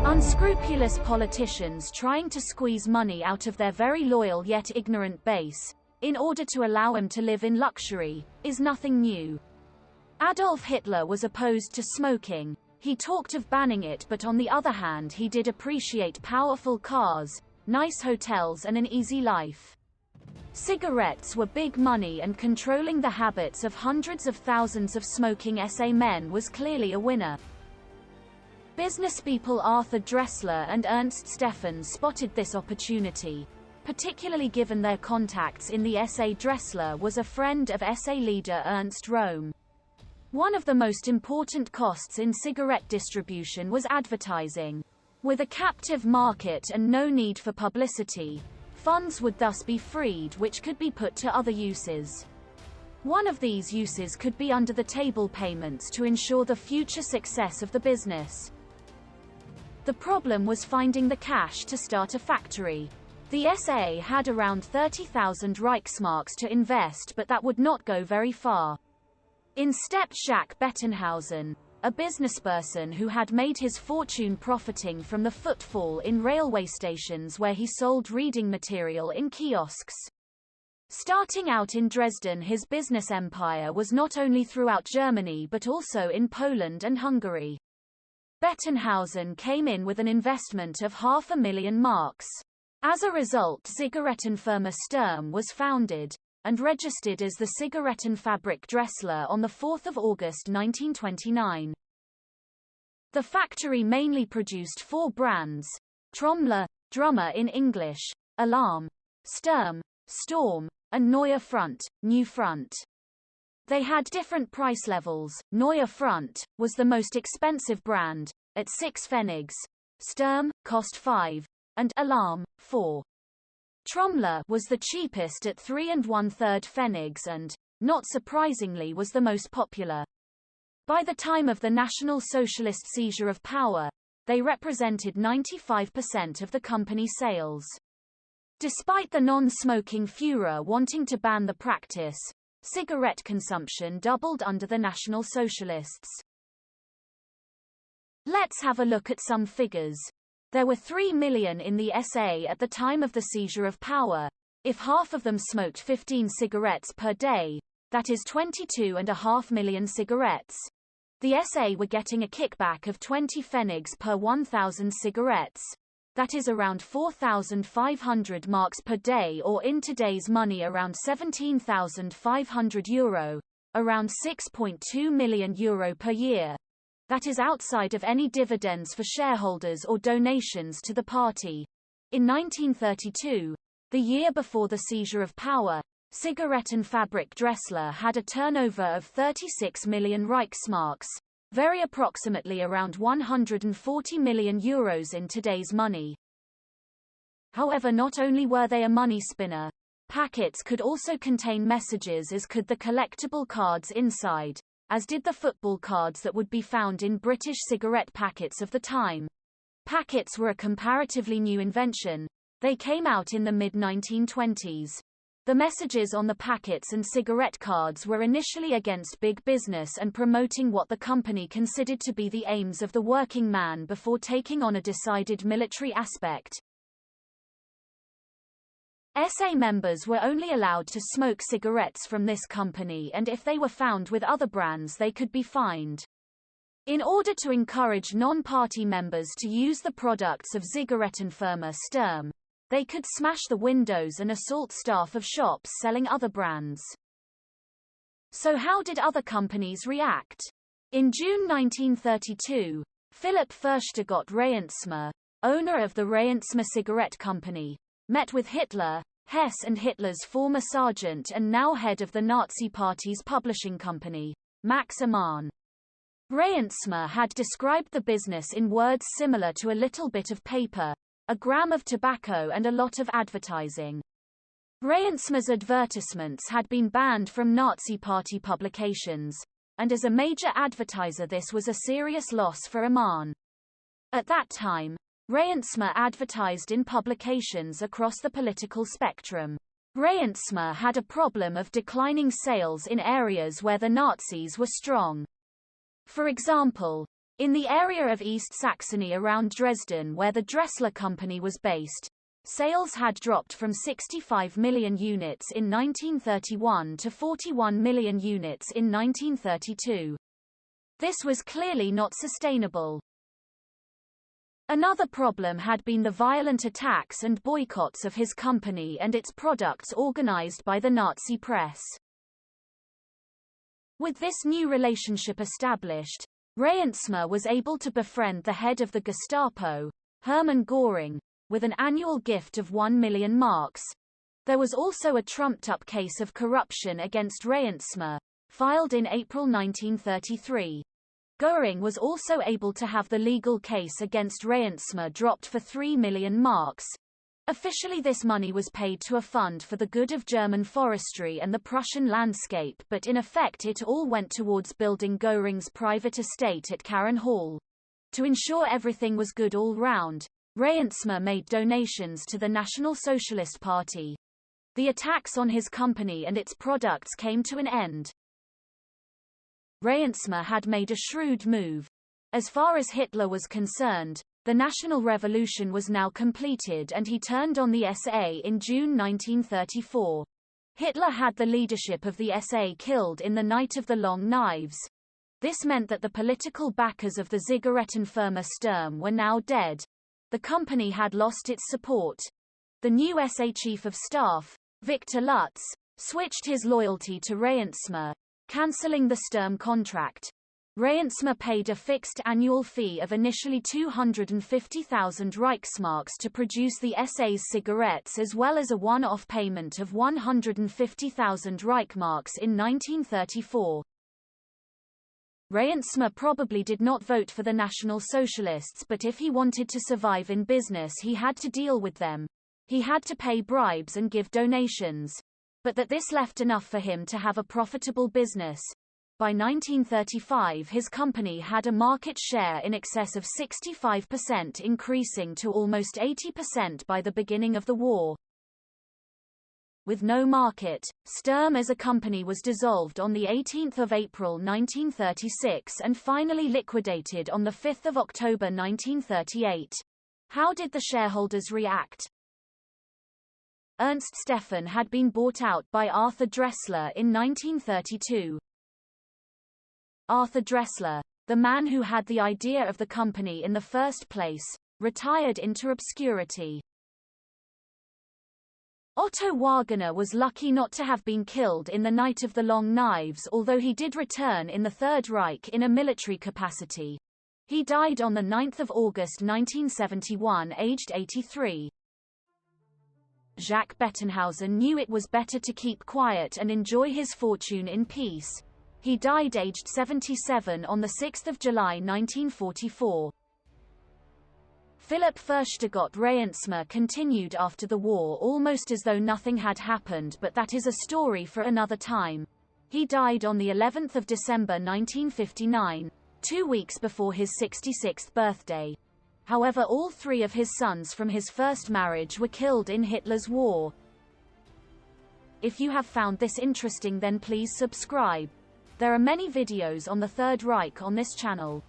Unscrupulous politicians trying to squeeze money out of their very loyal yet ignorant base, in order to allow them to live in luxury, is nothing new. Adolf Hitler was opposed to smoking. He talked of banning it, but on the other hand he did appreciate powerful cars, nice hotels and an easy life. Cigarettes were big money, and controlling the habits of hundreds of thousands of smoking SA men was clearly a winner. Businesspeople Arthur Dressler and Ernst Steffens spotted this opportunity, particularly given their contacts in the SA. Dressler was a friend of SA leader Ernst Röhm. One of the most important costs in cigarette distribution was advertising. With a captive market and no need for publicity, funds would thus be freed, which could be put to other uses. One of these uses could be under-the-table payments to ensure the future success of the business. The problem was finding the cash to start a factory. The SA had around 30,000 Reichsmarks to invest, but that would not go very far. In stepped Jacques Bettenhausen, a businessperson who had made his fortune profiting from the footfall in railway stations where he sold reading material in kiosks. Starting out in Dresden, his business empire was not only throughout Germany but also in Poland and Hungary. Bettenhausen came in with an investment of 500,000 marks. As a result, Zigarettenfirma Sturm was founded and registered as the Zigarettenfabrik Dressler on 4 August 1929. The factory mainly produced 4 brands: Trommler, drummer in English, Alarm, Sturm, Storm, and Neue Front, New Front. They had different price levels. Neue Front was the most expensive brand, at 6 Pfennigs. Sturm cost 5, and Alarm 4. Trommler was the cheapest at 3 1/3 Pfennigs and, not surprisingly, was the most popular. By the time of the National Socialist seizure of power, they represented 95% of the company's sales. Despite the non-smoking Führer wanting to ban the practice, cigarette consumption doubled under the National Socialists. Let's have a look at some figures. There were 3 million in the SA at the time of the seizure of power. If half of them smoked 15 cigarettes per day, that is 22.5 million cigarettes. The SA were getting a kickback of 20 Pfennigs per 1,000 cigarettes. That is around 4,500 marks per day, or in today's money around €17,500, around €6.2 million per year. That is outside of any dividends for shareholders or donations to the party. In 1932, the year before the seizure of power, Zigarettenfabrik Dressler had a turnover of 36 million Reichsmarks, very approximately around €140 million in today's money. However, not only were they a money spinner, packets could also contain messages, as could the collectible cards inside, as did the football cards that would be found in British cigarette packets of the time. Packets were a comparatively new invention. They came out in the mid-1920s. The messages on the packets and cigarette cards were initially against big business and promoting what the company considered to be the aims of the working man before taking on a decided military aspect. SA members were only allowed to smoke cigarettes from this company, and if they were found with other brands they could be fined. In order to encourage non-party members to use the products of Zigarettenfirma Sturm, they could smash the windows and assault staff of shops selling other brands. So how did other companies react? In June 1932, Philipp Furchtgott Reyentsma, owner of the Reyentsma Cigarette Company, met with Hitler, Hess, and Hitler's former sergeant and now head of the Nazi Party's publishing company, Max Amann. Reyentsma had described the business in words similar to a little bit of paper, a gram of tobacco, and a lot of advertising. Reyentsma's advertisements had been banned from Nazi Party publications, and as a major advertiser this was a serious loss for Amann. At that time, Reyentsma advertised in publications across the political spectrum. Reihensma had a problem of declining sales in areas where the Nazis were strong. For example, in the area of East Saxony around Dresden where the Dressler Company was based, sales had dropped from 65 million units in 1931 to 41 million units in 1932. This was clearly not sustainable. Another problem had been the violent attacks and boycotts of his company and its products organized by the Nazi press. With this new relationship established, Reihensma was able to befriend the head of the Gestapo, Hermann Göring, with an annual gift of 1 million marks. There was also a trumped-up case of corruption against Reihensma, filed in April 1933. Göring was also able to have the legal case against Reihensma dropped for 3 million marks. Officially this money was paid to a fund for the good of German forestry and the Prussian landscape, but in effect it all went towards building Göring's private estate at Carron Hall. To ensure everything was good all round, Reihensma made donations to the National Socialist Party. The attacks on his company and its products came to an end. Reihensma had made a shrewd move. As far as Hitler was concerned, the National Revolution was now completed and he turned on the SA in June 1934. Hitler had the leadership of the SA killed in the Night of the Long Knives. This meant that the political backers of the Zigarettenfirma Sturm were now dead. The company had lost its support. The new SA Chief of Staff, Victor Lutz, switched his loyalty to Reihensma, cancelling the Sturm contract. Reihensma paid a fixed annual fee of initially 250,000 Reichsmarks to produce the SA's cigarettes as well as a one-off payment of 150,000 Reichsmarks in 1934. Reihensma probably did not vote for the National Socialists, but if he wanted to survive in business he had to deal with them. He had to pay bribes and give donations. But that this left enough for him to have a profitable business. By 1935 his company had a market share in excess of 65%, increasing to almost 80% by the beginning of the war. With no market, Sturm as a company was dissolved on 18 April 1936 and finally liquidated on 5 October 1938. How did the shareholders react? Ernst Stephan had been bought out by Arthur Dressler in 1932. Arthur Dressler, the man who had the idea of the company in the first place, retired into obscurity. Otto Wagner was lucky not to have been killed in the Night of the Long Knives, although he did return in the Third Reich in a military capacity. He died on 9 August 1971 aged 83. Jacques Bettenhausen knew it was better to keep quiet and enjoy his fortune in peace. He died aged 77 on 6 July 1944. Philipp Furchtgott Reihensma continued after the war almost as though nothing had happened, but that is a story for another time. He died on the 11th of December 1959, 2 weeks before his 66th birthday. However, all 3 of his sons from his first marriage were killed in Hitler's war. If you have found this interesting, then please subscribe. There are many videos on the Third Reich on this channel.